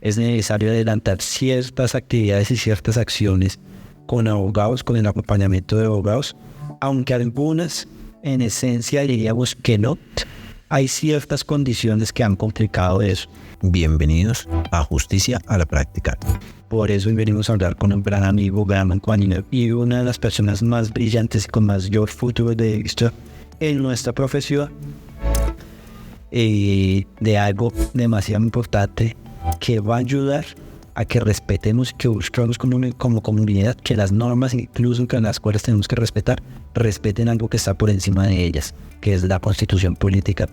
es necesario adelantar ciertas actividades y ciertas acciones con abogados, con el acompañamiento de abogados, aunque algunas en esencia diríamos que no. Hay ciertas condiciones que han complicado eso. Bienvenidos a Justicia a la Práctica. Por eso hoy venimos a hablar con un gran amigo, gran compañero y una de las personas más brillantes y con mayor futuro de vista en nuestra profesión, de algo demasiado importante que va a ayudar a que respetemos y que busquemos como comunidad que las normas, incluso que las cuales tenemos que respetar, respeten algo que está por encima de ellas, que es la Constitución política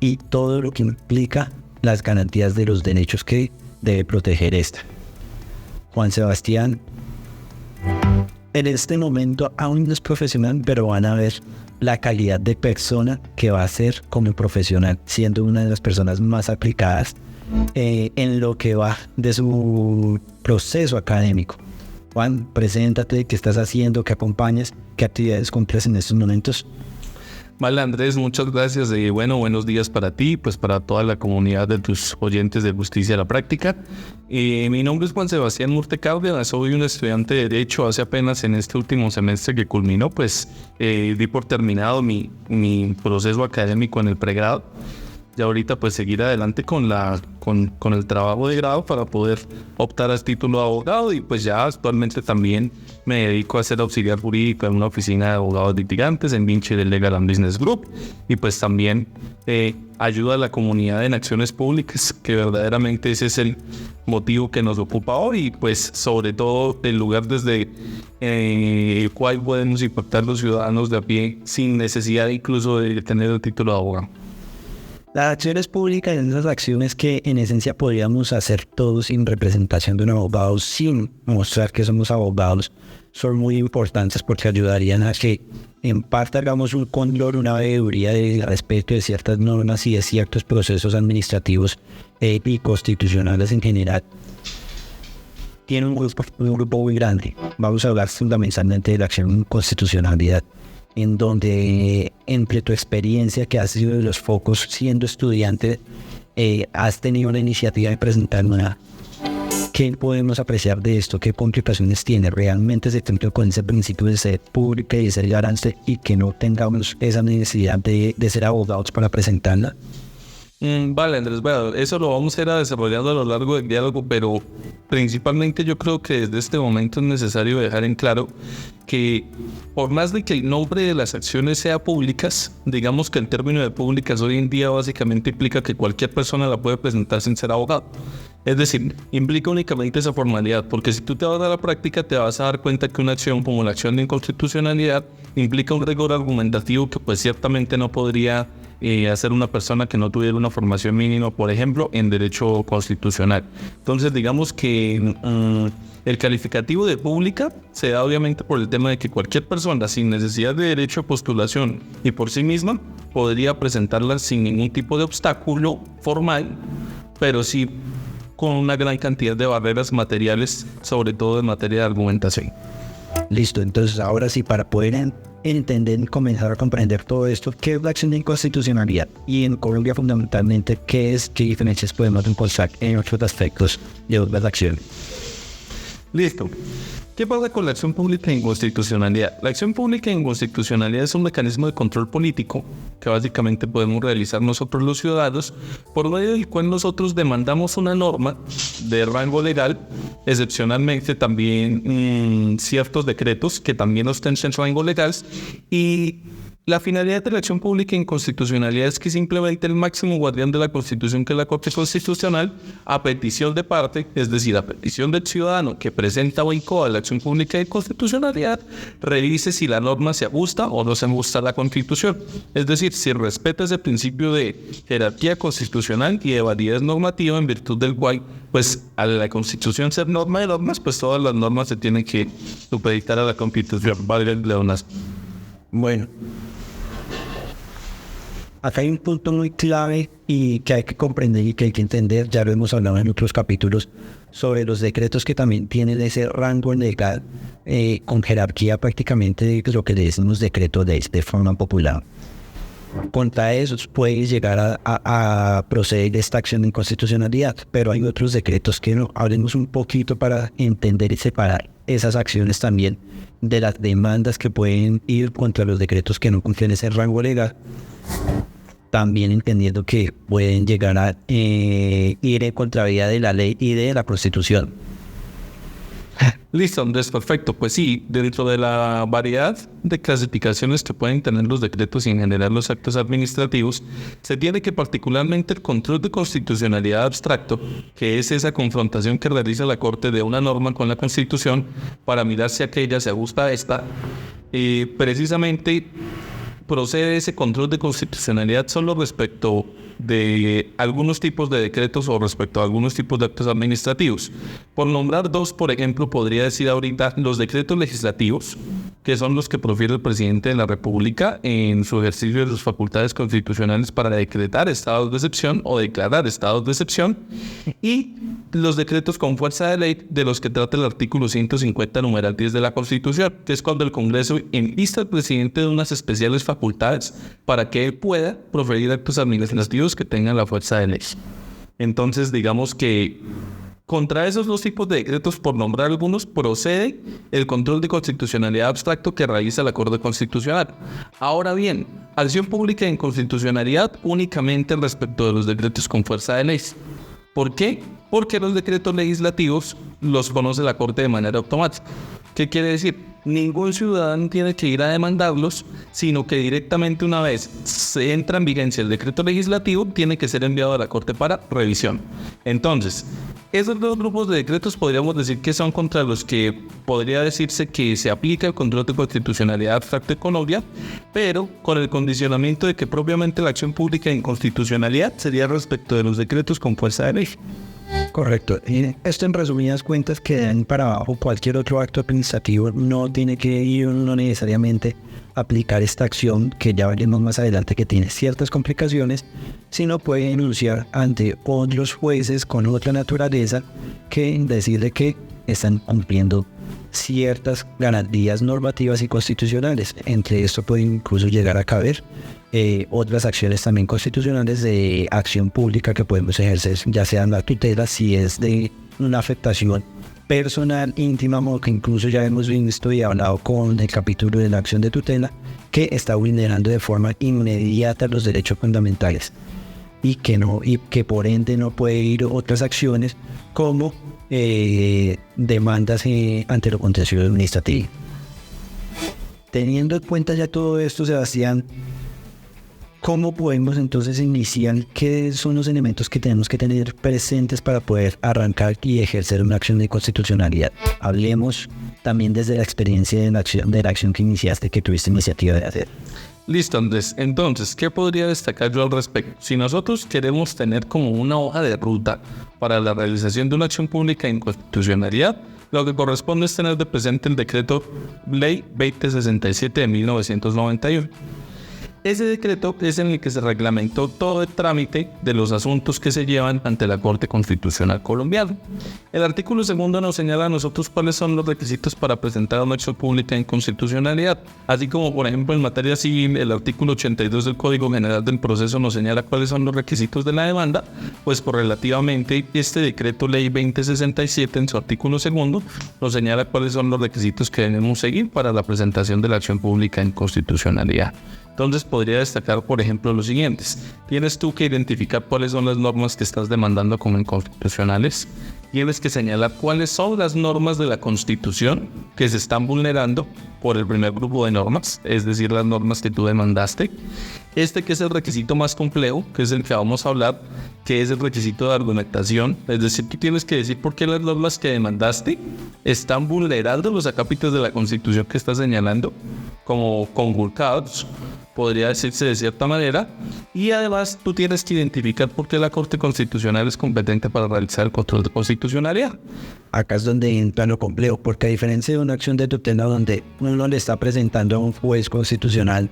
y todo lo que implica las garantías de los derechos que debe proteger esta. Juan Sebastián, en este momento aún no es profesional, pero van a ver la calidad de persona que va a ser como profesional, siendo una de las personas más aplicadas en lo que va de su proceso académico. Juan, preséntate, qué estás haciendo, qué acompañas, qué actividades cumples en estos momentos. Vale, Andrés, muchas gracias y buenos días para ti, pues para toda la comunidad de tus oyentes de Justicia a la Práctica. Mi nombre es Juan Sebastián Murte Cárdenas, soy un estudiante de Derecho. Hace apenas en este último semestre que culminó, pues di por terminado mi proceso académico en el pregrado. Y ahorita pues seguir adelante con el trabajo de grado para poder optar al título de abogado, y pues ya actualmente también me dedico a ser auxiliar jurídico en una oficina de abogados litigantes en Vinci del Legal and Business Group, y pues también ayuda a la comunidad en acciones públicas, que verdaderamente ese es el motivo que nos ocupa hoy, y pues sobre todo el lugar desde el cual podemos impactar los ciudadanos de a pie sin necesidad incluso de tener el título de abogado. Las acciones públicas son esas acciones que en esencia podríamos hacer todos sin representación de un abogado, sin mostrar que somos abogados. Son muy importantes porque ayudarían a que en parte hagamos un control, una veeduría del respeto de ciertas normas y de ciertos procesos administrativos y constitucionales en general. Tiene un grupo muy grande. Vamos a hablar fundamentalmente de la acción en constitucionalidad, en donde entre tu experiencia que has sido de los focos siendo estudiante, has tenido la iniciativa de presentar una. ¿Qué podemos apreciar de esto? ¿Qué complicaciones tiene? ¿Realmente se cumple con ese principio de ser pública y de ser garante y que no tengamos esa necesidad de ser abogados para presentarla? Vale, Andrés, bueno, eso lo vamos a ir desarrollando a lo largo del diálogo, pero principalmente yo creo que desde este momento es necesario dejar en claro que por más de que el nombre de las acciones sea públicas, digamos que el término de públicas hoy en día básicamente implica que cualquier persona la puede presentar sin ser abogado. Es decir, implica únicamente esa formalidad, porque si tú te vas a la práctica te vas a dar cuenta que una acción como la acción de inconstitucionalidad implica un rigor argumentativo que pues ciertamente no podría hacer una persona que no tuviera una formación mínima, por ejemplo, en derecho constitucional. Entonces, digamos que el calificativo de pública se da obviamente por el tema de que cualquier persona sin necesidad de derecho a postulación y por sí misma podría presentarla sin ningún tipo de obstáculo formal, pero sí con una gran cantidad de barreras materiales, sobre todo en materia de argumentación. Listo, entonces ahora sí, para poder entender y comenzar a comprender todo esto, ¿qué es la acción de inconstitucionalidad? Y en Colombia fundamentalmente, ¿qué diferencias podemos encontrar en otros aspectos de otras acciones? Listo. ¿Qué pasa con la acción pública en inconstitucionalidad? La acción pública en inconstitucionalidad es un mecanismo de control político que básicamente podemos realizar nosotros los ciudadanos, por medio del cual nosotros demandamos una norma de rango legal, excepcionalmente también ciertos decretos que también ostentan rango legal, y la finalidad de la acción pública en constitucionalidad es que simplemente el máximo guardián de la Constitución, que es la Corte Constitucional, a petición de parte, es decir, a petición del ciudadano que presenta o incoa la acción pública de constitucionalidad, revise si la norma se ajusta o no se ajusta a la Constitución. Es decir, si respeta ese principio de jerarquía constitucional y de validez normativa, en virtud del cual, pues, a la Constitución ser norma de normas, pues todas las normas se tienen que supeditar a la Constitución. Vale, Leonas. Bueno, acá hay un punto muy clave y que hay que comprender y que hay que entender, ya lo hemos hablado en otros capítulos, sobre los decretos que también tienen ese rango legal con jerarquía prácticamente de lo que le decimos decreto de forma popular. Contra esos puede llegar a proceder esta acción de inconstitucionalidad, pero hay otros decretos que no. Hablemos un poquito para entender y separar esas acciones también de las demandas que pueden ir contra los decretos que no cumplen ese rango legal, también entendiendo que pueden llegar a ir en contravía de la ley y de la Constitución. Listo, Andrés, perfecto. Pues sí, dentro de la variedad de clasificaciones que pueden tener los decretos y en general los actos administrativos, se tiene que particularmente el control de constitucionalidad abstracto, que es esa confrontación que realiza la Corte de una norma con la Constitución para mirar si aquella se ajusta a esta. Precisamente procede ese control de constitucionalidad solo respecto de algunos tipos de decretos o respecto a algunos tipos de actos administrativos. Por nombrar dos, por ejemplo, podría decir ahorita los decretos legislativos, que son los que profiere el presidente de la República en su ejercicio de sus facultades constitucionales para decretar estados de excepción o declarar estados de excepción, y los decretos con fuerza de ley, de los que trata el artículo 150, numeral 10 de la Constitución, que es cuando el Congreso invista al presidente de unas especiales facultades para que él pueda proferir actos administrativos que tengan la fuerza de ley. Entonces, digamos que contra esos dos tipos de decretos, por nombrar algunos, procede el control de constitucionalidad abstracto que realiza la Corte Constitucional. Ahora bien, acción pública en constitucionalidad únicamente respecto de los decretos con fuerza de ley. ¿Por qué? Porque los decretos legislativos los conoce la Corte de manera automática. ¿Qué quiere decir? Ningún ciudadano tiene que ir a demandarlos, sino que directamente una vez se entra en vigencia el decreto legislativo, tiene que ser enviado a la Corte para revisión. Entonces, esos dos grupos de decretos podríamos decir que son contra los que podría decirse que se aplica el control de constitucionalidad abstracto y Colombia, pero con el condicionamiento de que propiamente la acción pública en constitucionalidad sería respecto de los decretos con fuerza de ley. Correcto. Esto en resumidas cuentas que de ahí para abajo cualquier otro acto administrativo no tiene que ir, no necesariamente aplicar esta acción que ya veremos más adelante que tiene ciertas complicaciones, sino puede denunciar ante otros jueces con otra naturaleza que decirle que están cumpliendo ciertas garantías normativas y constitucionales. Entre esto puede incluso llegar a caber otras acciones también constitucionales de acción pública que podemos ejercer, ya sea la tutela, si es de una afectación personal, íntima, o que incluso ya hemos visto y hablado con el capítulo de la acción de tutela, que está vulnerando de forma inmediata los derechos fundamentales y que por ende no puede ir otras acciones como demandas ante lo contencioso administrativo. Teniendo en cuenta ya todo esto, Sebastián, ¿cómo podemos entonces iniciar? ¿Qué son los elementos que tenemos que tener presentes para poder arrancar y ejercer una acción de constitucionalidad? Hablemos también desde la experiencia de la acción que iniciaste, que tuviste iniciativa de hacer. Listo, Andrés. Entonces, ¿qué podría destacar yo al respecto? Si nosotros queremos tener como una hoja de ruta para la realización de una acción pública en constitucionalidad, lo que corresponde es tener de presente el decreto Ley 2067 de 1991. Ese decreto es en el que se reglamentó todo el trámite de los asuntos que se llevan ante la Corte Constitucional colombiana. El artículo 2 nos señala a nosotros cuáles son los requisitos para presentar una acción pública en constitucionalidad, así como por ejemplo en materia civil el artículo 82 del Código General del Proceso nos señala cuáles son los requisitos de la demanda, pues correlativamente este decreto Ley 2067 en su artículo 2 nos señala cuáles son los requisitos que debemos seguir para la presentación de la acción pública en constitucionalidad. Entonces podría destacar, por ejemplo, los siguientes. Tienes tú que identificar cuáles son las normas que estás demandando como inconstitucionales. Tienes que señalar cuáles son las normas de la Constitución que se están vulnerando por el primer grupo de normas, es decir, las normas que tú demandaste. Que es el requisito más complejo, que es el que vamos a hablar, que es el requisito de argumentación. Es decir, que tienes que decir por qué las normas que demandaste están vulnerando los acápitos de la Constitución que estás señalando como conculcados, podría decirse de cierta manera, y además tú tienes que identificar por qué la Corte Constitucional es competente para realizar el control de constitucionalidad. Acá es donde entra lo complejo, porque a diferencia de una acción de tutela donde uno le está presentando a un juez constitucional,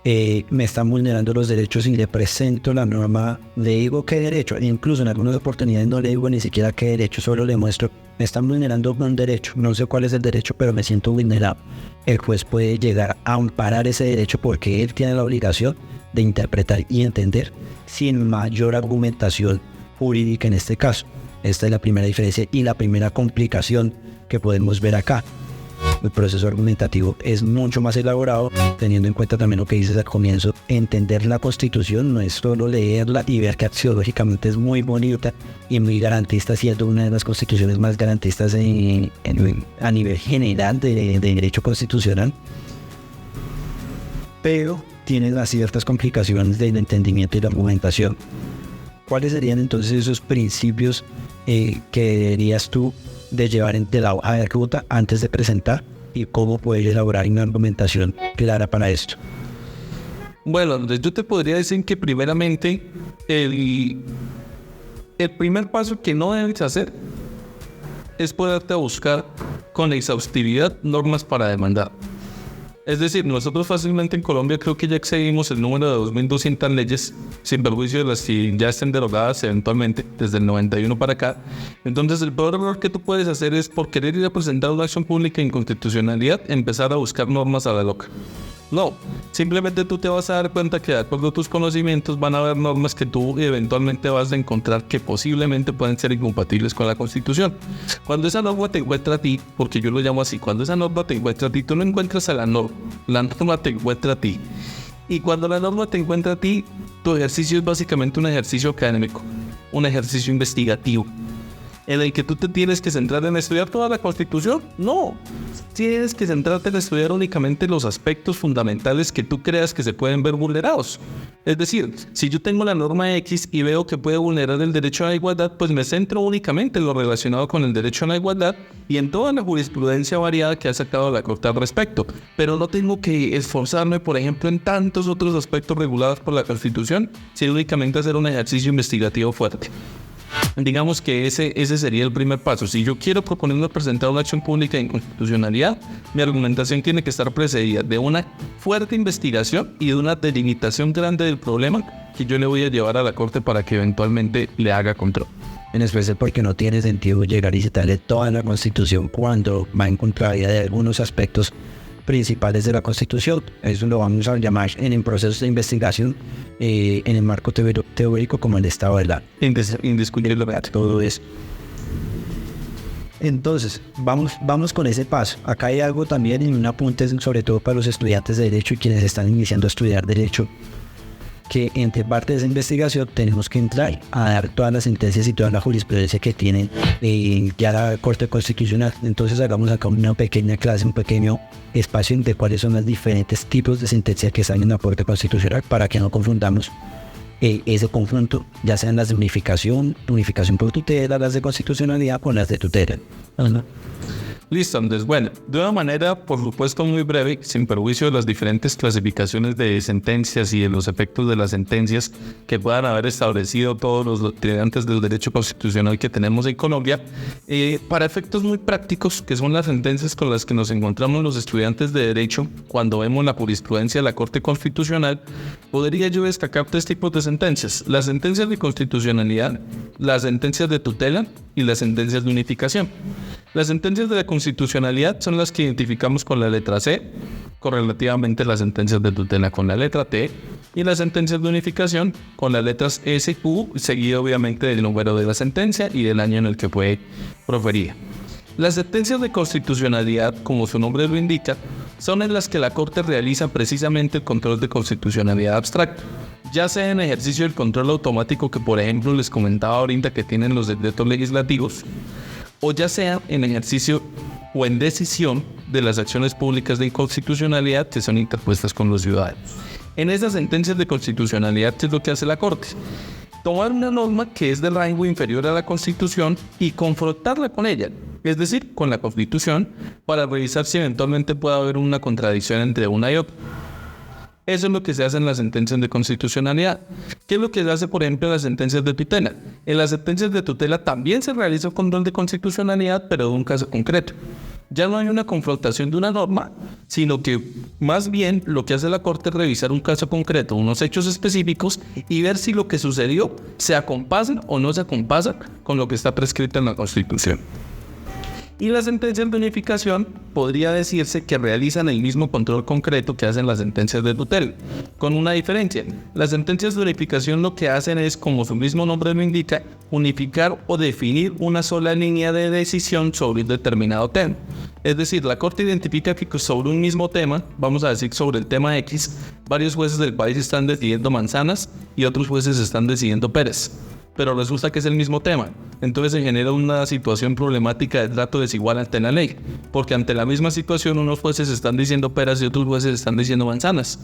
me están vulnerando los derechos y le presento la norma, le digo qué derecho, incluso en algunas oportunidades no le digo ni siquiera qué derecho, solo le muestro, me están vulnerando un derecho, no sé cuál es el derecho, pero me siento vulnerado. El juez puede llegar a amparar ese derecho porque él tiene la obligación de interpretar y entender sin mayor argumentación jurídica en este caso. Esta es la primera diferencia y la primera complicación que podemos ver acá. El proceso argumentativo es mucho más elaborado, teniendo en cuenta también lo que dices al comienzo. Entender la Constitución no es solo leerla y ver que axiológicamente es muy bonita y muy garantista, siendo una de las constituciones más garantistas a nivel general de derecho constitucional, pero tiene las ciertas complicaciones del entendimiento y la argumentación. ¿Cuáles serían entonces esos principios que deberías tú de llevar de la hoja de ruta antes de presentar y cómo poder elaborar una argumentación clara para esto? Bueno, Andrés, yo te podría decir que primeramente el primer paso que no debes hacer es poderte buscar con exhaustividad normas para demandar. Es decir, nosotros fácilmente en Colombia creo que ya excedimos el número de 2.200 leyes, sin perjuicio de las que ya estén derogadas eventualmente, desde el 91 para acá. Entonces, el peor error que tú puedes hacer es, por querer ir a presentar una acción pública de inconstitucionalidad, empezar a buscar normas a la loca. No, simplemente tú te vas a dar cuenta que de acuerdo a tus conocimientos van a haber normas que tú eventualmente vas a encontrar que posiblemente pueden ser incompatibles con la Constitución. Cuando esa norma te encuentra a ti, porque yo lo llamo así, cuando esa norma te encuentra a ti, tú no encuentras a la norma te encuentra a ti. Y cuando la norma te encuentra a ti, tu ejercicio es básicamente un ejercicio académico, un ejercicio investigativo, en el que tú te tienes que centrar en estudiar toda la Constitución. No, tienes que centrarte en estudiar únicamente los aspectos fundamentales que tú creas que se pueden ver vulnerados. Es decir, si yo tengo la norma X y veo que puede vulnerar el derecho a la igualdad, pues me centro únicamente en lo relacionado con el derecho a la igualdad y en toda la jurisprudencia variada que ha sacado la Corte al respecto. Pero no tengo que esforzarme, por ejemplo, en tantos otros aspectos regulados por la Constitución, sino únicamente hacer un ejercicio investigativo fuerte. Digamos que ese sería el primer paso. Si yo quiero proponerme presentar una acción pública de inconstitucionalidad, mi argumentación tiene que estar precedida de una fuerte investigación y de una delimitación grande del problema que yo le voy a llevar a la Corte para que eventualmente le haga control. En especial porque no tiene sentido llegar y citarle toda la Constitución cuando va en contraria de algunos aspectos principales de la Constitución. Eso lo vamos a llamar en el proceso de investigación, en el marco teórico como el Estado de la Indiscutiblemente. todo eso. Entonces, vamos con ese paso. Acá hay algo también en un apunte, sobre todo para los estudiantes de Derecho y quienes están iniciando a estudiar Derecho, que entre parte de esa investigación tenemos que entrar a dar todas las sentencias y toda la jurisprudencia que tiene ya la Corte Constitucional. Entonces hagamos acá una pequeña clase, un pequeño espacio de cuáles son los diferentes tipos de sentencias que están en la Corte Constitucional para que no confundamos ese confronto, ya sean las de unificación por tutela, las de constitucionalidad con las de tutela. Listo, Andrés. Bueno, de una manera, por supuesto, muy breve, sin perjuicio de las diferentes clasificaciones de sentencias y de los efectos de las sentencias que puedan haber establecido todos los integrantes del derecho constitucional que tenemos en Colombia, para efectos muy prácticos, que son las sentencias con las que nos encontramos los estudiantes de Derecho cuando vemos la jurisprudencia de la Corte Constitucional, podría yo destacar tres tipos de sentencias: las sentencias de constitucionalidad, las sentencias de tutela y las sentencias de unificación. Las sentencias de la constitucionalidad son las que identificamos con la letra C, correlativamente las sentencias de tutela con la letra T, y las sentencias de unificación con las letras S, U, seguido obviamente del número de la sentencia y del año en el que fue proferida. Las sentencias de constitucionalidad, como su nombre lo indica, son en las que la Corte realiza precisamente el control de constitucionalidad abstracto, ya sea en ejercicio del control automático que, por ejemplo, les comentaba ahorita que tienen los decretos legislativos, o ya sea en ejercicio o en decisión de las acciones públicas de inconstitucionalidad que son interpuestas con los ciudadanos. En esas sentencias de constitucionalidad, ¿qué es lo que hace la Corte? Tomar una norma que es de rango inferior a la Constitución y confrontarla con ella, es decir, con la Constitución, para revisar si eventualmente puede haber una contradicción entre una y otra. Eso es lo que se hace en las sentencias de constitucionalidad. ¿Qué es lo que se hace, por ejemplo, en las sentencias de tutela? En las sentencias de tutela también se realiza un control de constitucionalidad, pero de un caso concreto. Ya no hay una confrontación de una norma, sino que más bien lo que hace la Corte es revisar un caso concreto, unos hechos específicos, y ver si lo que sucedió se acompasa o no se acompasa con lo que está prescrito en la Constitución. Y las sentencias de unificación podría decirse que realizan el mismo control concreto que hacen las sentencias de tutela, con una diferencia. Las sentencias de unificación lo que hacen es, como su mismo nombre lo indica, unificar o definir una sola línea de decisión sobre un determinado tema. Es decir, la Corte identifica que sobre un mismo tema, vamos a decir sobre el tema X, varios jueces del país están decidiendo manzanas y otros jueces están decidiendo peras. Pero resulta que es el mismo tema. Entonces se genera una situación problemática de trato desigual ante la ley, porque ante la misma situación unos jueces están diciendo peras y otros jueces están diciendo manzanas.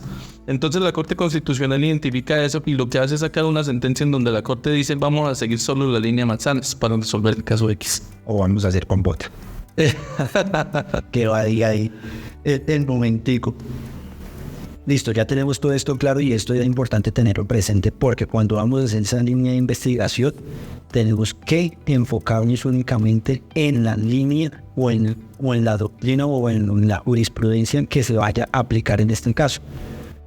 Entonces la Corte Constitucional identifica eso y lo que hace es sacar una sentencia en donde la Corte dice vamos a seguir solo la línea manzanas para resolver el caso X. O vamos a hacer compota. Que va ahí. El momentico. Listo, ya tenemos todo esto claro y esto es importante tenerlo presente porque cuando vamos a hacer esa línea de investigación tenemos que enfocarnos únicamente en la línea o en la doctrina o en la jurisprudencia que se vaya a aplicar en este caso.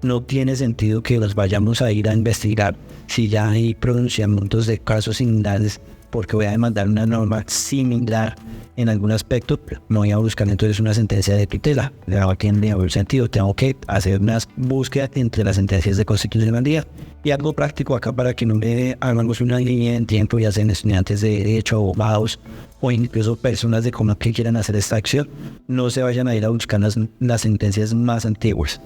No tiene sentido que nos vayamos a ir a investigar si ya hay pronunciamientos de casos similares porque voy a demandar una norma similar en algún aspecto, no voy a buscar entonces una sentencia de tutela. No tiene ningún sentido, tengo que hacer unas búsquedas entre las sentencias de constitucionalidad. Y algo práctico acá para que no me hagamos una línea en tiempo, ya sean estudiantes de derecho, abogados o incluso personas de cómo que quieran hacer esta acción, no se vayan a ir a buscar las sentencias más antiguas.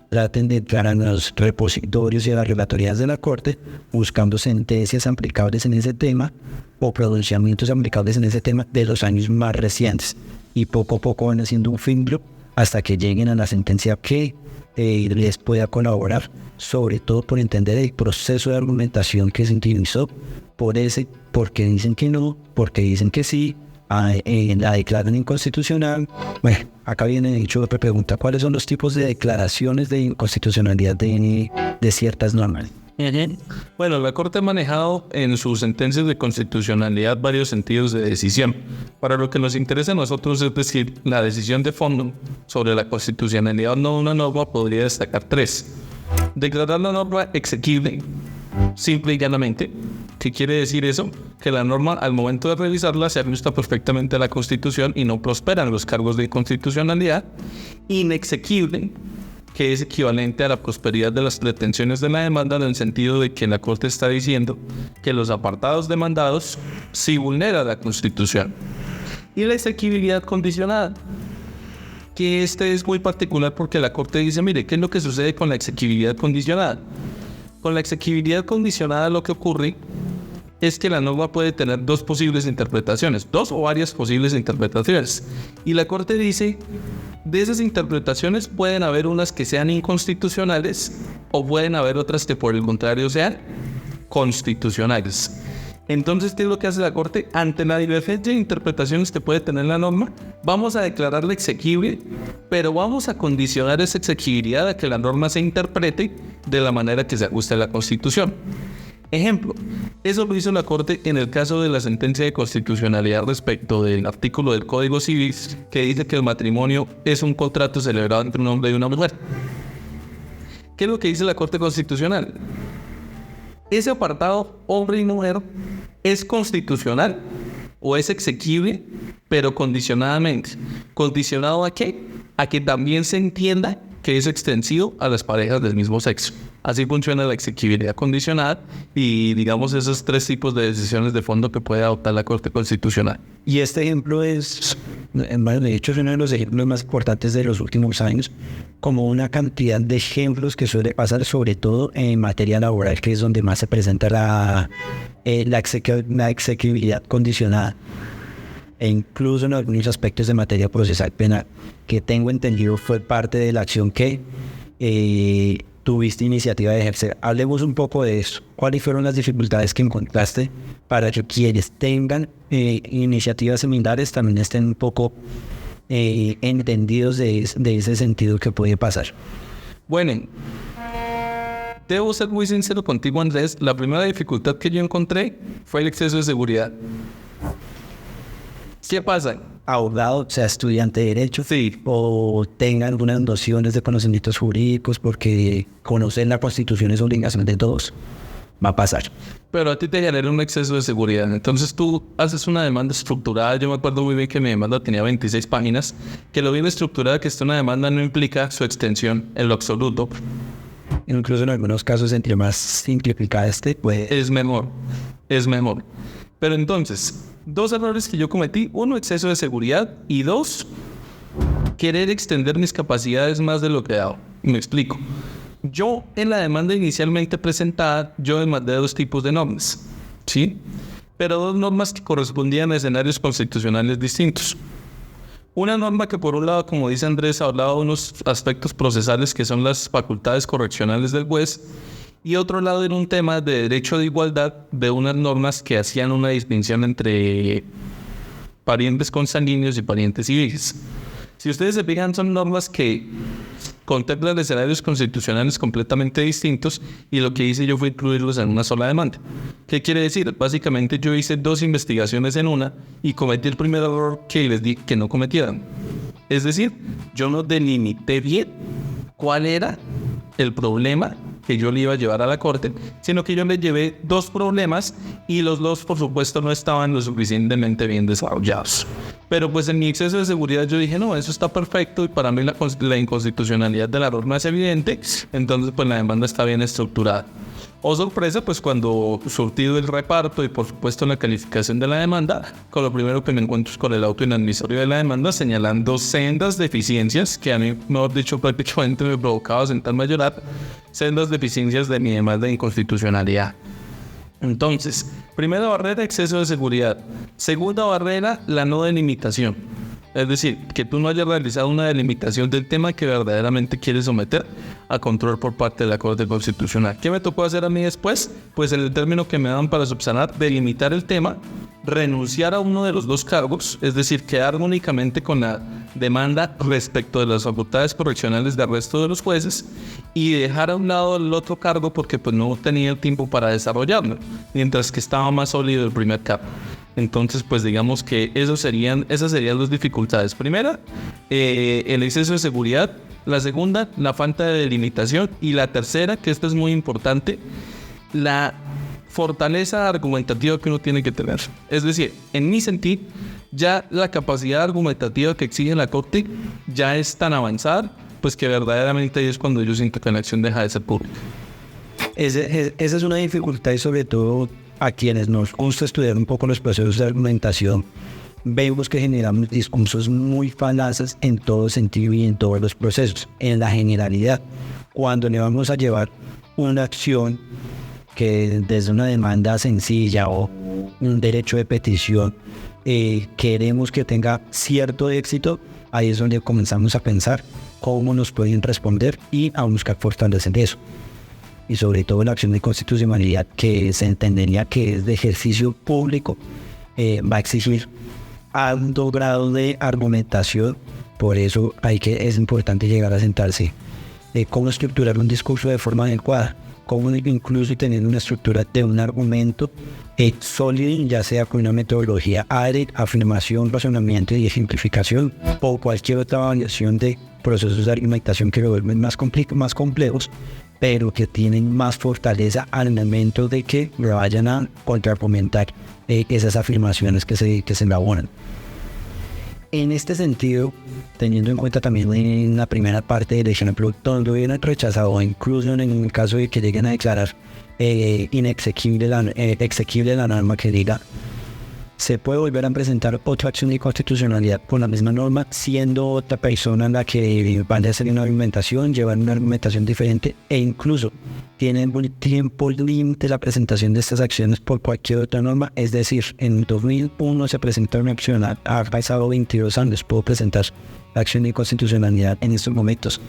Traten de entrar a los repositorios y a las relatorías de la Corte buscando sentencias aplicables en ese tema o pronunciamientos aplicables en ese tema de los años más recientes. Y poco a poco van haciendo un filtro hasta que lleguen a la sentencia que les pueda colaborar, sobre todo por entender el proceso de argumentación que se utilizó porque dicen que no, porque dicen que sí, la declaran inconstitucional. Bueno, acá viene dicho otra pregunta: ¿cuáles son los tipos de declaraciones de inconstitucionalidad de ciertas normas? Bueno, la Corte ha manejado en sus sentencias de constitucionalidad varios sentidos de decisión. Para lo que nos interesa a nosotros, es decir, la decisión de fondo sobre la constitucionalidad o no de una norma, podría destacar tres. Declarar la norma exequible, simple y llanamente. ¿Qué quiere decir eso? Que la norma al momento de revisarla se ajusta perfectamente a la Constitución y no prosperan los cargos de inconstitucionalidad. Inexequible, que es equivalente a la prosperidad de las pretensiones de la demanda, en el sentido de que la Corte está diciendo que los apartados demandados sí vulneran la Constitución. Y la exequibilidad condicionada, que este es muy particular porque la Corte dice, mire, ¿qué es lo que sucede con la exequibilidad condicionada? Con la exequibilidad condicionada lo que ocurre es que la norma puede tener dos posibles interpretaciones, dos o varias posibles interpretaciones. Y la Corte dice, de esas interpretaciones pueden haber unas que sean inconstitucionales o pueden haber otras que por el contrario sean constitucionales. Entonces, ¿qué es lo que hace la Corte? Ante la divergencia de interpretaciones que puede tener la norma, vamos a declararla exequible, pero vamos a condicionar esa exequibilidad a que la norma se interprete de la manera que se ajuste a la Constitución. Ejemplo, eso lo hizo la Corte en el caso de la sentencia de constitucionalidad respecto del artículo del Código Civil que dice que el matrimonio es un contrato celebrado entre un hombre y una mujer. ¿Qué es lo que dice la Corte Constitucional? Ese apartado, hombre y mujer, es constitucional o es exequible, pero condicionadamente. ¿Condicionado a qué? A que también se entienda que es extensivo a las parejas del mismo sexo. Así funciona la exequibilidad condicionada y, digamos, esos tres tipos de decisiones de fondo que puede adoptar la Corte Constitucional. Y este ejemplo es, de hecho, es uno de los ejemplos más importantes de los últimos años, como una cantidad de ejemplos que suele pasar, sobre todo en materia laboral, que es donde más se presenta la exequibilidad condicionada. E incluso en algunos aspectos de materia procesal penal, que tengo entendido fue parte de la acción que tuviste iniciativa de ejercer. Hablemos un poco de eso. ¿Cuáles fueron las dificultades que encontraste para que quienes tengan iniciativas similares también estén un poco entendidos de ese sentido que puede pasar? Bueno, debo ser muy sincero contigo, Andrés. La primera dificultad que yo encontré fue el exceso de seguridad. ¿Qué pasa? Abogado, sea estudiante de Derecho, sí, o tenga algunas nociones de conocimientos jurídicos, porque conocer la Constitución es obligación de todos. va a pasar. Pero a ti te genera un exceso de seguridad. Entonces tú haces una demanda estructurada. Yo me acuerdo muy bien que mi demanda tenía 26 páginas. Que lo bien estructurada que está una demanda no implica su extensión en lo absoluto. Incluso en algunos casos, entre más simplificada pues... Es mejor. Pero entonces, 2 errores que yo cometí. 1, exceso de seguridad. Y 2, querer extender mis capacidades más de lo que hago. Me explico. Yo, en la demanda inicialmente presentada, yo demandé 2 tipos de normas, ¿sí? Pero 2 normas que correspondían a escenarios constitucionales distintos. Una norma que, por un lado, como dice Andrés, hablaba de unos aspectos procesales que son las facultades correccionales del juez, y otro lado era un tema de derecho de igualdad de unas normas que hacían una distinción entre parientes consanguíneos y parientes civiles. Si ustedes se fijan, son normas que contemplan escenarios constitucionales completamente distintos, y lo que hice yo fue incluirlos en una sola demanda. ¿Qué quiere decir? Básicamente yo hice 2 investigaciones en una y cometí el primer error que les di que no cometieran. Es decir, yo no delimité bien cuál era el problema que yo le iba a llevar a la corte, sino que yo le llevé 2 problemas y los 2, por supuesto, no estaban lo suficientemente bien desarrollados. Pero pues en mi exceso de seguridad yo dije, no, eso está perfecto, y para mí la inconstitucionalidad de la norma es evidente, entonces pues la demanda está bien estructurada. Oh sorpresa, pues cuando surtido el reparto y por supuesto la calificación de la demanda, con lo primero que me encuentro es con el auto inadmisible de la demanda, señalando sendas deficiencias que a mí, mejor dicho, prácticamente me provocaba sentarme a llorar, sendas deficiencias de mi demanda de inconstitucionalidad. Entonces, primera barrera, exceso de seguridad. Segunda barrera, la no delimitación. Es decir, que tú no hayas realizado una delimitación del tema que verdaderamente quieres someter a control por parte de la Corte Constitucional. ¿Qué me tocó hacer a mí después? Pues en el término que me dan para subsanar, delimitar el tema, renunciar a uno de los 2 cargos, es decir, quedar únicamente con la demanda respecto de las facultades correccionales del resto de los jueces, y dejar a un lado el otro cargo porque pues no tenía el tiempo para desarrollarlo, mientras que estaba más sólido el primer cargo. Entonces, pues digamos que esas serían las dificultades. Primera, el exceso de seguridad. La segunda, la falta de delimitación. Y la tercera, que esta es muy importante, la fortaleza argumentativa que uno tiene que tener. Es decir, en mi sentir, ya la capacidad argumentativa que exige la Corte ya es tan avanzada, pues que verdaderamente ahí es cuando yo siento que la acción deja de ser pública. Esa es una dificultad, y sobre todo a quienes nos gusta estudiar un poco los procesos de argumentación, vemos que generamos discursos muy falaces en todo sentido y en todos los procesos, en la generalidad. Cuando le vamos a llevar una acción que desde una demanda sencilla o un derecho de petición queremos que tenga cierto éxito, ahí es donde comenzamos a pensar cómo nos pueden responder y a buscar fortalecer eso. Y sobre todo la acción de constitucionalidad, que se entendería que es de ejercicio público, va a exigir alto grado de argumentación. Por eso es importante llegar a sentarse. Cómo estructurar un discurso de forma adecuada, cómo incluso tener una estructura de un argumento sólido, ya sea con una metodología ARE, afirmación, razonamiento y ejemplificación, o cualquier otra variación de procesos de argumentación que lo vuelven más complejos, pero que tienen más fortaleza al momento de que vayan a contraargumentar esas afirmaciones que se elaboran. En este sentido, teniendo en cuenta también en la primera parte del ejemplo, donde hubieran rechazado, o incluso en el caso de que lleguen a declarar exequible la norma que diga, se puede volver a presentar otra acción de constitucionalidad con la misma norma, siendo otra persona la que vaya a hacer una argumentación, llevar una argumentación diferente, e incluso tiene un tiempo límite la presentación de estas acciones por cualquier otra norma. Es decir, en 2001 se presentó una acción, ha pasado 22 años, puedo presentar la acción de constitucionalidad en estos momentos.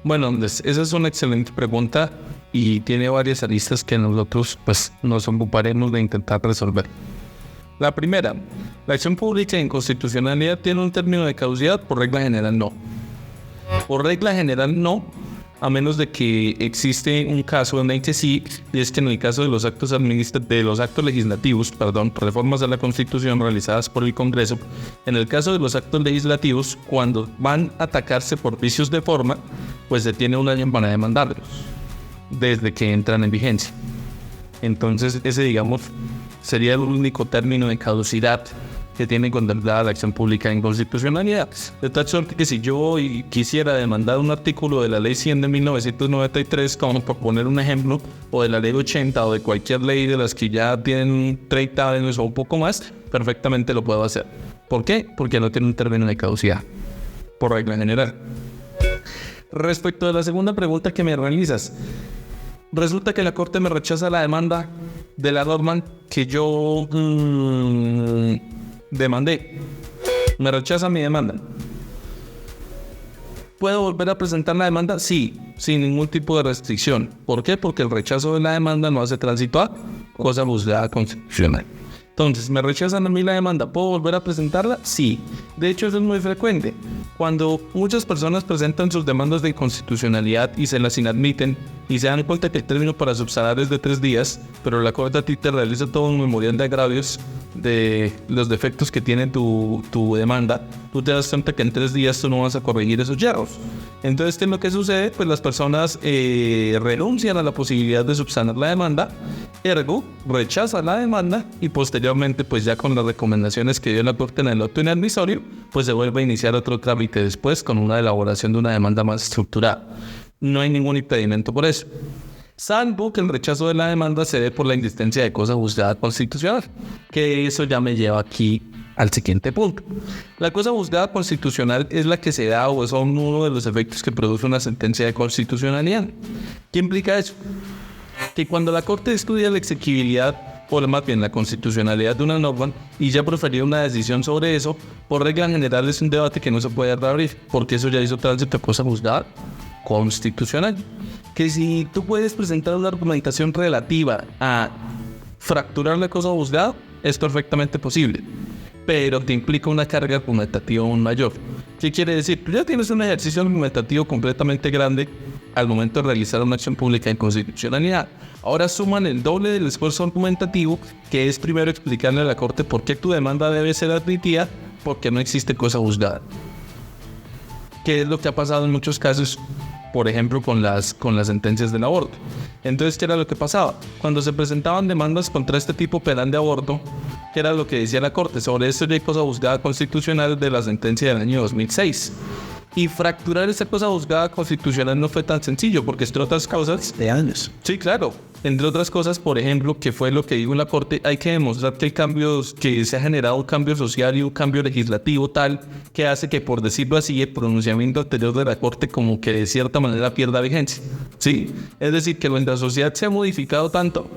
Bueno, esa es una excelente pregunta y tiene varias aristas que nosotros pues nos ocuparemos de intentar resolver. La primera, la acción pública de inconstitucionalidad tiene un término de caducidad. Por regla general no. Por regla general no, a menos de que existe un caso en el que sí, y es que en el caso de los actos legislativos, reformas a la Constitución realizadas por el Congreso, en el caso de los actos legislativos, cuando van a atacarse por vicios de forma, pues se tiene un año para demandarlos, desde que entran en vigencia. Entonces ese, digamos, sería el único término de caducidad que tiene contemplada la acción pública de inconstitucionalidad. De tal suerte que si yo quisiera demandar un artículo de la ley 100 de 1993, como por poner un ejemplo, o de la ley 80 o de cualquier ley de las que ya tienen 30 años o un poco más, perfectamente lo puedo hacer. ¿Por qué? Porque no tiene un término de caducidad, por regla general. Respecto a la segunda pregunta que me realizas, resulta que la Corte me rechaza la demanda de la norma que yo demandé. Me rechaza mi demanda. ¿Puedo volver a presentar la demanda? Sí, sin ningún tipo de restricción. ¿Por qué? Porque el rechazo de la demanda no hace tránsito a cosa juzgada constitucional. Entonces, ¿me rechazan a mí la demanda? ¿Puedo volver a presentarla? Sí. De hecho, eso es muy frecuente. Cuando muchas personas presentan sus demandas de inconstitucionalidad y se las inadmiten y se dan cuenta que el término para subsanar es de 3 días, pero la Corte a ti te realiza todo un memorial de agravios de los defectos que tiene tu demanda, tú te das cuenta que en 3 días tú no vas a corregir esos yerros. Entonces, ¿qué es lo que sucede? Pues las personas renuncian a la posibilidad de subsanar la demanda, ergo, rechazan la demanda y posteriormente, pues ya con las recomendaciones que dio la Corte en el auto inadmisorio, pues se vuelve a iniciar otro trámite después con una elaboración de una demanda más estructurada. No hay ningún impedimento por eso, salvo que el rechazo de la demanda se dé por la existencia de cosa juzgada constitucional, que eso ya me lleva aquí al siguiente punto. La cosa juzgada constitucional es la que se da o son uno de los efectos que produce una sentencia de constitucionalidad. ¿Qué implica eso? Que cuando la Corte estudia la exequibilidad, o más bien la constitucionalidad de una norma, y ya proferió una decisión sobre eso, por regla general es un debate que no se puede reabrir, porque eso ya hizo tránsito a cosa juzgada constitucional. Que si tú puedes presentar una argumentación relativa a fracturar la cosa juzgada, es perfectamente posible, pero te implica una carga argumentativa aún mayor. ¿Qué quiere decir? Tú ya tienes un ejercicio argumentativo completamente grande al momento de realizar una acción pública de inconstitucionalidad. Ahora suman el doble del esfuerzo argumentativo, que es primero explicarle a la Corte por qué tu demanda debe ser admitida, porque no existe cosa juzgada. ¿Qué es lo que ha pasado en muchos casos? Por ejemplo, con las sentencias del aborto. Entonces, ¿qué era lo que pasaba? Cuando se presentaban demandas contra este tipo penal de aborto, ¿qué era lo que decía la Corte? Sobre esto ya hay cosa juzgada constitucional de la sentencia del año 2006. Y fracturar esa cosa juzgada constitucional no fue tan sencillo, porque entre otras causas... De años. Sí, claro. Entre otras cosas, por ejemplo, que fue lo que dijo la Corte, hay que demostrar que hay cambios, que se ha generado un cambio social y un cambio legislativo tal que hace que, por decirlo así, el pronunciamiento anterior de la Corte como que de cierta manera pierda vigencia. Sí, es decir, que nuestra sociedad se ha modificado tanto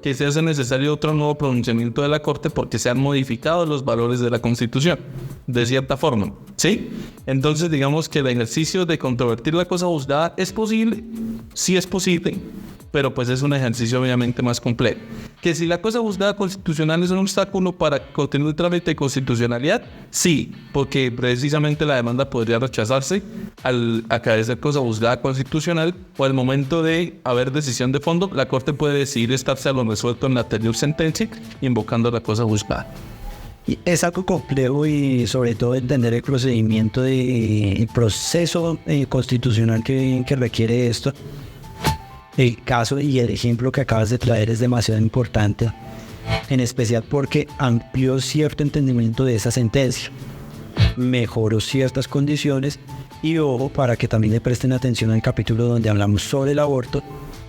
que se hace necesario otro nuevo pronunciamiento de la Corte porque se han modificado los valores de la Constitución, de cierta forma, ¿sí? Entonces, digamos que el ejercicio de controvertir la cosa juzgada es posible, sí es posible, pero pues es un ejercicio obviamente más complejo. Que si la cosa juzgada constitucional es un obstáculo para continuar el trámite de constitucionalidad, sí, porque precisamente la demanda podría rechazarse al acaecer cosa juzgada constitucional, o al momento de haber decisión de fondo, la Corte puede decidir estarse a lo resuelto en la anterior sentencia, invocando la cosa juzgada. Y es algo complejo y sobre todo entender el procedimiento el proceso constitucional que requiere esto. El caso y el ejemplo que acabas de traer es demasiado importante, en especial porque amplió cierto entendimiento de esa sentencia, mejoró ciertas condiciones y ojo, para que también le presten atención al capítulo donde hablamos sobre el aborto,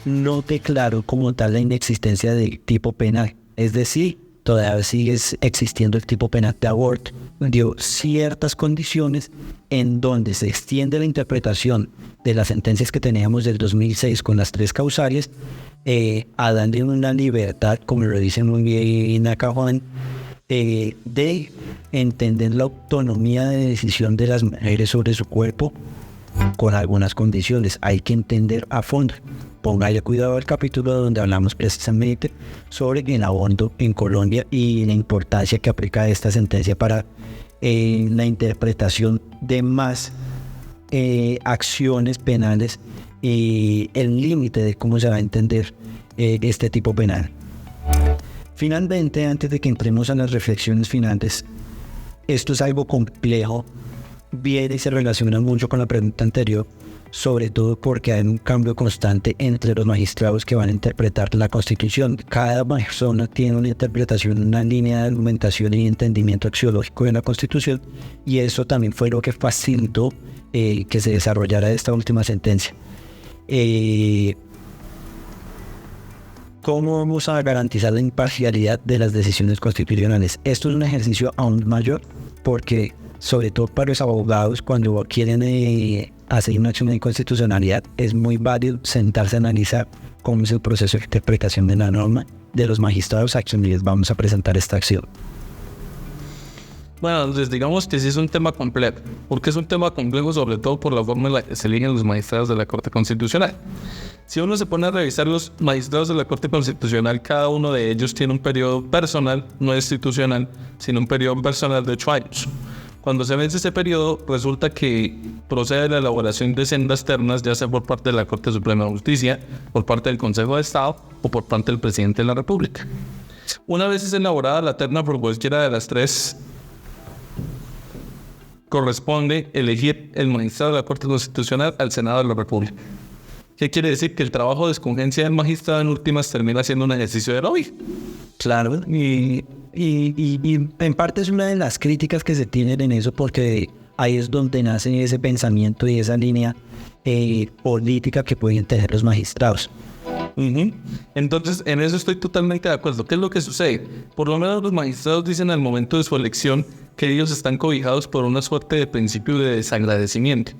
no declaró como tal la inexistencia del tipo penal, es decir, todavía sigue existiendo el tipo penal de aborto. Dio ciertas condiciones en donde se extiende la interpretación de las sentencias que teníamos del 2006 con las 3 causales, a darle una libertad, como lo dice muy bien acá Juan, de entender la autonomía de decisión de las mujeres sobre su cuerpo con algunas condiciones. Hay que entender a fondo. Póngale cuidado al capítulo donde hablamos precisamente sobre el aborto en Colombia y la importancia que aplica esta sentencia para la interpretación de más acciones penales y el límite de cómo se va a entender este tipo penal. Finalmente, antes de que entremos a las reflexiones finales, esto es algo complejo, viene y se relaciona mucho con la pregunta anterior, sobre todo porque hay un cambio constante entre los magistrados que van a interpretar la Constitución. Cada persona tiene una interpretación, una línea de argumentación y entendimiento axiológico de la Constitución, y eso también fue lo que facilitó que se desarrollara esta última sentencia. ¿Cómo vamos a garantizar la imparcialidad de las decisiones constitucionales? Esto es un ejercicio aún mayor porque, sobre todo para los abogados, cuando quieren hacer una acción de inconstitucionalidad, es muy válido sentarse a analizar cómo es el proceso de interpretación de la norma de los magistrados a quienes les vamos a presentar esta acción. Bueno, entonces digamos que sí es un tema complejo. ¿Por qué es un tema complejo? Sobre todo por la forma en la que se eligen los magistrados de la Corte Constitucional. Si uno se pone a revisar los magistrados de la Corte Constitucional, cada uno de ellos tiene un periodo personal, no institucional, sino un periodo personal de 8 años. Cuando se vence ese periodo, resulta que procede la elaboración de sendas ternas, ya sea por parte de la Corte Suprema de Justicia, por parte del Consejo de Estado o por parte del Presidente de la República. Una vez es elaborada la terna por cualquiera de las tres, corresponde elegir el magistrado de la Corte Constitucional al Senado de la República. ¿Qué quiere decir? Que el trabajo de escogencia del magistrado en últimas termina siendo un ejercicio de lobby. Claro, y en parte es una de las críticas que se tienen en eso, porque ahí es donde nace ese pensamiento y esa línea política que pueden tener los magistrados. Entonces, en eso estoy totalmente de acuerdo. ¿Qué es lo que sucede? Por lo menos los magistrados dicen al momento de su elección que ellos están cobijados por una suerte de principio de desagradecimiento.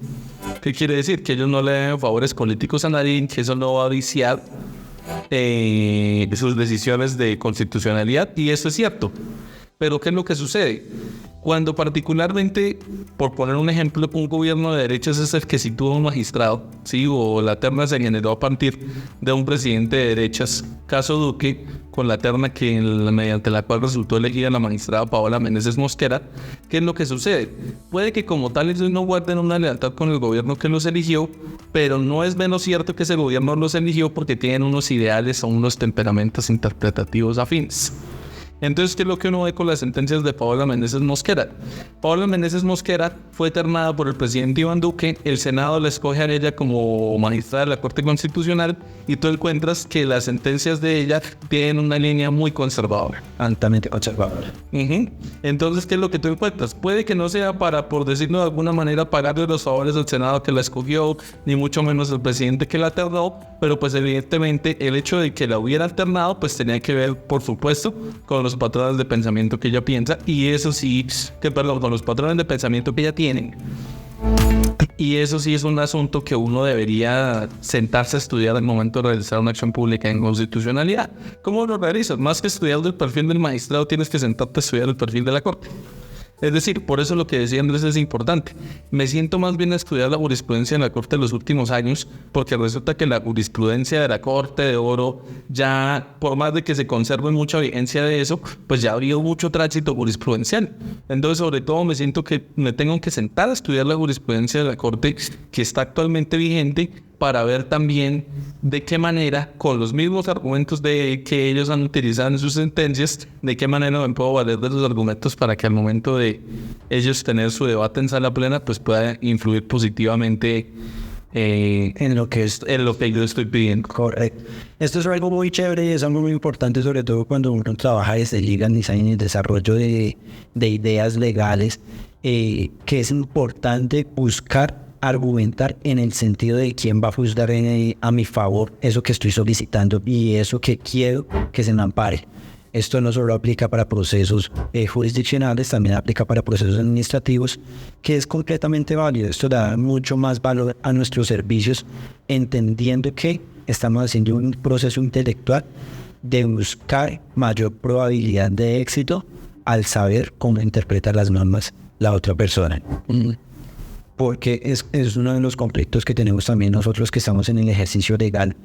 ¿Qué quiere decir? Que ellos no le deben favores políticos a nadie, que eso no va a viciar sus decisiones de constitucionalidad, y eso es cierto. Pero ¿qué es lo que sucede? Cuando particularmente, por poner un ejemplo, un gobierno de derechas es el que sitúa a un magistrado, ¿sí? O la terna se generó a partir de un presidente de derechas, caso Duque, con la terna mediante la cual resultó elegida la magistrada Paola Meneses Mosquera. ¿Qué es lo que sucede? Puede que como tal ellos no guarden una lealtad con el gobierno que los eligió, pero no es menos cierto que ese gobierno los eligió porque tienen unos ideales o unos temperamentos interpretativos afines. Entonces, ¿qué es lo que uno ve con las sentencias de Paola Meneses Mosquera? Paola Meneses Mosquera fue ternada por el presidente Iván Duque, el Senado la escoge a ella como magistrada de la Corte Constitucional, y tú encuentras que las sentencias de ella tienen una línea muy conservadora. Altamente conservadora. Entonces, ¿qué es lo que tú encuentras? Puede que no sea para, por decirlo de alguna manera, pagarle los favores al Senado que la escogió, ni mucho menos al presidente que la ternó, pero pues evidentemente el hecho de que la hubiera alternado pues tenía que ver, por supuesto, con los patrones de pensamiento que ella piensa, y eso sí, con los patrones de pensamiento que ella tiene. Y eso sí es un asunto que uno debería sentarse a estudiar al momento de realizar una acción pública en constitucionalidad. ¿Cómo lo realizas? Más que estudiar el perfil del magistrado, tienes que sentarte a estudiar el perfil de la Corte. Es decir, por eso lo que decía Andrés es importante. Me siento más bien a estudiar la jurisprudencia en la Corte de los últimos años, porque resulta que la jurisprudencia de la Corte de Oro, ya por más de que se conserve mucha vigencia de eso, pues ya ha habido mucho tránsito jurisprudencial. Entonces, sobre todo, me siento que me tengo que sentar a estudiar la jurisprudencia de la Corte que está actualmente vigente, para ver también de qué manera, con los mismos argumentos que ellos han utilizado en sus sentencias, de qué manera me puedo valer de los argumentos para que al momento de ellos tener su debate en sala plena, pues pueda influir positivamente en lo que yo estoy pidiendo. Correcto. Esto es algo muy chévere y es algo muy importante, sobre todo cuando uno trabaja desde legal design y el desarrollo de ideas legales, que es importante buscar argumentar en el sentido de quién va a juzgar a mi favor eso que estoy solicitando y eso que quiero que se me ampare. Esto no solo aplica para procesos jurisdiccionales, también aplica para procesos administrativos, que es completamente válido. Esto da mucho más valor a nuestros servicios, entendiendo que estamos haciendo un proceso intelectual de buscar mayor probabilidad de éxito al saber cómo interpretar las normas la otra persona. Porque es uno de los conflictos que tenemos también nosotros que estamos en el ejercicio legal,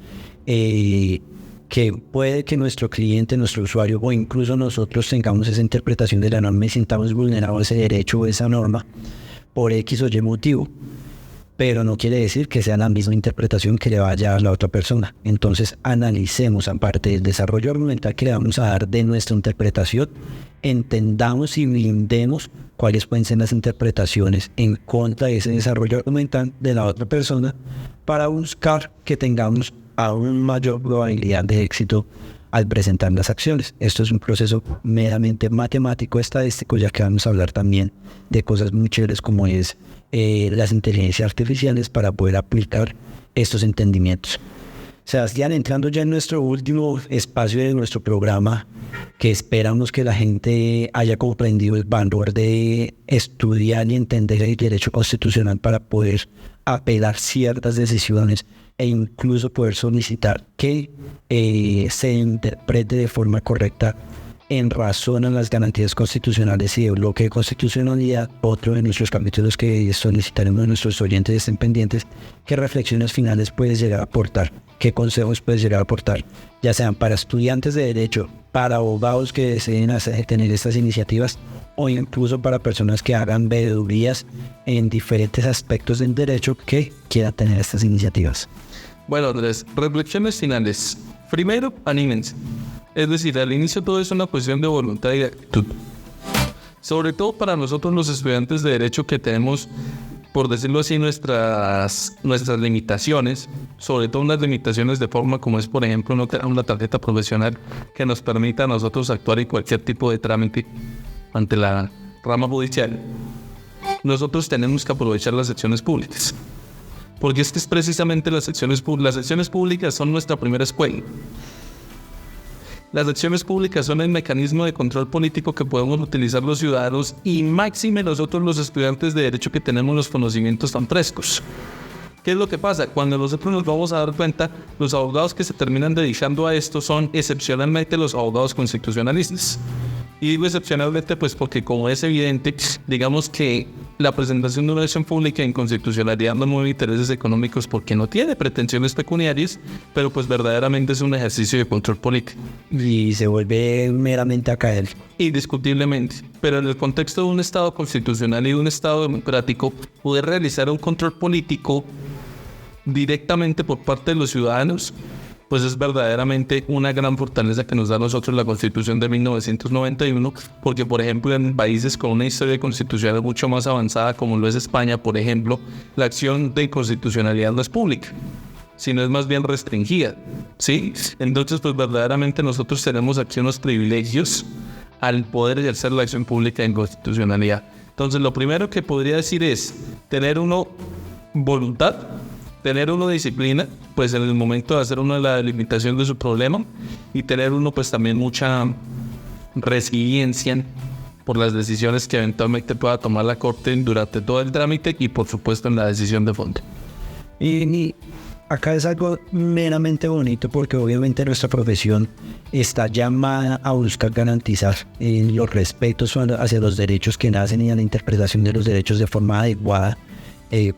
que puede que nuestro cliente, nuestro usuario o incluso nosotros tengamos esa interpretación de la norma y sintamos vulnerado ese derecho o esa norma por X o Y motivo. pero no quiere decir que sea la misma interpretación que le vaya a dar la otra persona. Entonces analicemos, aparte del desarrollo argumental que le vamos a dar de nuestra interpretación, entendamos y blindemos cuáles pueden ser las interpretaciones en contra de ese desarrollo argumental de la otra persona para buscar que tengamos aún mayor probabilidad de éxito al presentar las acciones. Esto es un proceso meramente matemático, estadístico, ya que vamos a hablar también de cosas muy chéveres como es las inteligencias artificiales para poder aplicar estos entendimientos. Sebastián, entrando ya en nuestro último espacio de nuestro programa, que esperamos que la gente haya comprendido el valor de estudiar y entender el derecho constitucional para poder apelar ciertas decisiones e incluso poder solicitar que se interprete de forma correcta en razón a las garantías constitucionales y de bloque de constitucionalidad. Otro de nuestros capítulos que solicitaremos a nuestros oyentes estén pendientes, qué reflexiones finales puedes llegar a aportar, qué consejos puedes llegar a aportar, ya sean para estudiantes de derecho, para abogados que deseen tener estas iniciativas o incluso para personas que hagan veedurías en diferentes aspectos del derecho que quieran tener estas iniciativas. Bueno, Andrés, reflexiones finales. Primero, anímense. Es decir, al inicio todo es una cuestión de voluntad y de actitud. Sobre todo para nosotros los estudiantes de derecho que tenemos, por decirlo así, nuestras limitaciones, sobre todo unas limitaciones de forma como es, por ejemplo, no tener una tarjeta profesional que nos permita a nosotros actuar en cualquier tipo de trámite ante la rama judicial. Nosotros tenemos que aprovechar las secciones públicas. Porque es que es precisamente las secciones públicas son nuestra primera escuela. Las acciones públicas son el mecanismo de control político que podemos utilizar los ciudadanos y máxime nosotros los estudiantes de derecho que tenemos los conocimientos tan frescos. ¿Qué es lo que pasa? Cuando nosotros nos vamos a dar cuenta, los abogados que se terminan dedicando a esto son excepcionalmente los abogados constitucionalistas. Y digo excepcionalmente pues porque como es evidente, digamos que la presentación de una acción pública en constitucionalidad no mueve intereses económicos porque no tiene pretensiones pecuniarias, pero pues verdaderamente es un ejercicio de control político. Y se vuelve meramente académico. Indiscutiblemente, pero en el contexto de un Estado constitucional y de un Estado democrático, poder realizar un control político directamente por parte de los ciudadanos, pues es verdaderamente una gran fortaleza que nos da a nosotros la Constitución de 1991, porque por ejemplo en países con una historia constitucional mucho más avanzada como lo es España, por ejemplo, la acción de inconstitucionalidad no es pública, sino es más bien restringida, ¿sí? Entonces pues verdaderamente nosotros tenemos aquí unos privilegios al poder ejercer la acción pública de inconstitucionalidad. Entonces lo primero que podría decir es tener uno voluntad, tener uno disciplina, pues en el momento de hacer uno la delimitación de su problema, y tener uno pues también mucha resiliencia por las decisiones que eventualmente pueda tomar la Corte durante todo el trámite y por supuesto en la decisión de fondo. Y acá es algo meramente bonito porque obviamente nuestra profesión está llamada a buscar garantizar los respetos hacia los derechos que nacen y a la interpretación de los derechos de forma adecuada,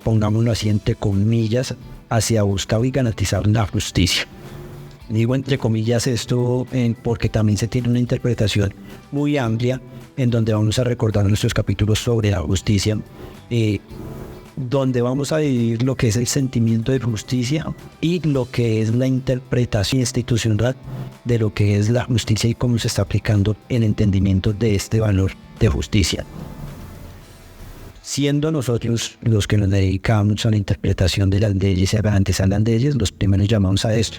pongámoslo así entre comillas, hacia buscar y garantizar la justicia. Digo entre comillas esto porque también se tiene una interpretación muy amplia en donde vamos a recordar nuestros capítulos sobre la justicia, donde vamos a dividir lo que es el sentimiento de justicia y lo que es la interpretación institucional de lo que es la justicia y cómo se está aplicando el entendimiento de este valor de justicia. Siendo nosotros los que nos dedicamos a la interpretación de las leyes y a garantizar las leyes, los primeros llamamos a esto.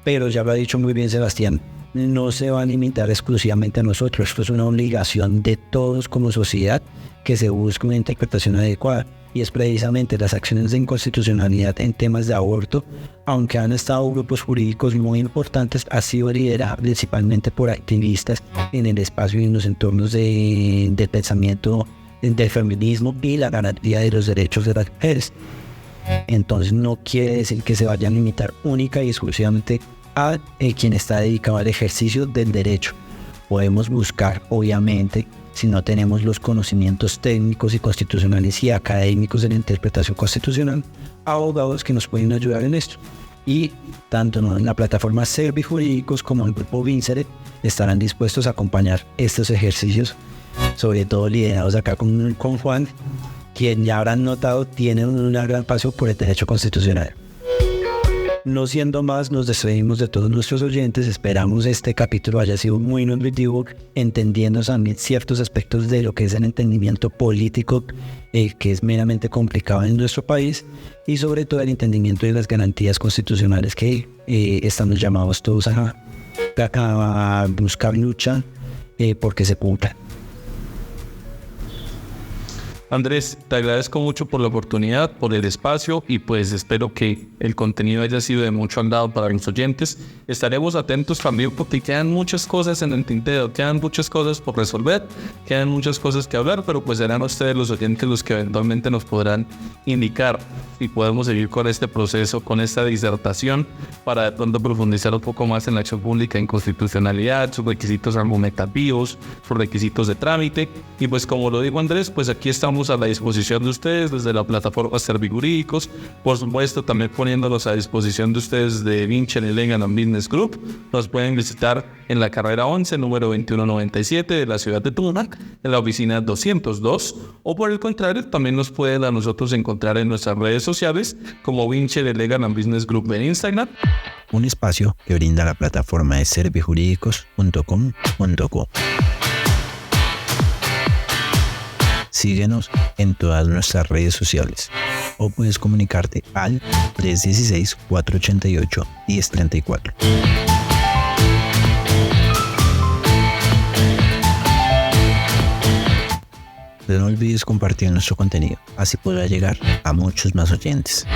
Pero ya lo ha dicho muy bien Sebastián, no se va a limitar exclusivamente a nosotros. Esto es una obligación de todos como sociedad que se busque una interpretación adecuada. Y es precisamente las acciones de inconstitucionalidad en temas de aborto, aunque han estado grupos jurídicos muy importantes, ha sido liderada principalmente por activistas en el espacio y en los entornos del pensamiento del feminismo y la garantía de los derechos de las mujeres. Entonces no quiere decir que se vaya a limitar única y exclusivamente a quien está dedicado al ejercicio del derecho. Podemos buscar, obviamente, si no tenemos los conocimientos técnicos y constitucionales y académicos de la interpretación constitucional, abogados que nos pueden ayudar en esto. Y tanto en la plataforma Servijurídicos como el grupo Vincere estarán dispuestos a acompañar estos ejercicios, sobre todo liderados acá con Juan, quien ya habrán notado tiene un gran paso por el derecho constitucional. No siendo más, nos despedimos de todos nuestros oyentes. Esperamos este capítulo haya sido muy nutritivo, entendiendo también ciertos aspectos de lo que es el entendimiento político, que es meramente complicado en nuestro país, y sobre todo el entendimiento de las garantías constitucionales que estamos llamados todos a buscar lucha porque se cumplan. Andrés, te agradezco mucho por la oportunidad, por el espacio y pues espero que el contenido haya sido de mucho agrado para los oyentes. Estaremos atentos también porque quedan muchas cosas en el tintero, quedan muchas cosas por resolver, quedan muchas cosas que hablar, pero pues serán ustedes los oyentes los que eventualmente nos podrán indicar si podemos seguir con este proceso, con esta disertación, para de pronto profundizar un poco más en la acción pública, en constitucionalidad, sus requisitos argumentativos, sus requisitos de trámite. Y pues como lo dijo Andrés, pues aquí estamos a la disposición de ustedes desde la plataforma Servijurídicos, por supuesto también poniéndolos a disposición de ustedes de Vincere Legal and Business Group. Nos pueden visitar en la carrera 11, número 2197 de la ciudad de Tuna, en la oficina 202, o por el contrario también nos pueden a nosotros encontrar en nuestras redes sociales como Vincere Legal and Business Group en Instagram. Un espacio que brinda la plataforma de servijurídicos.com.co. Síguenos en todas nuestras redes sociales o puedes comunicarte al 316-488-1034. No olvides compartir nuestro contenido, así podrá llegar a muchos más oyentes.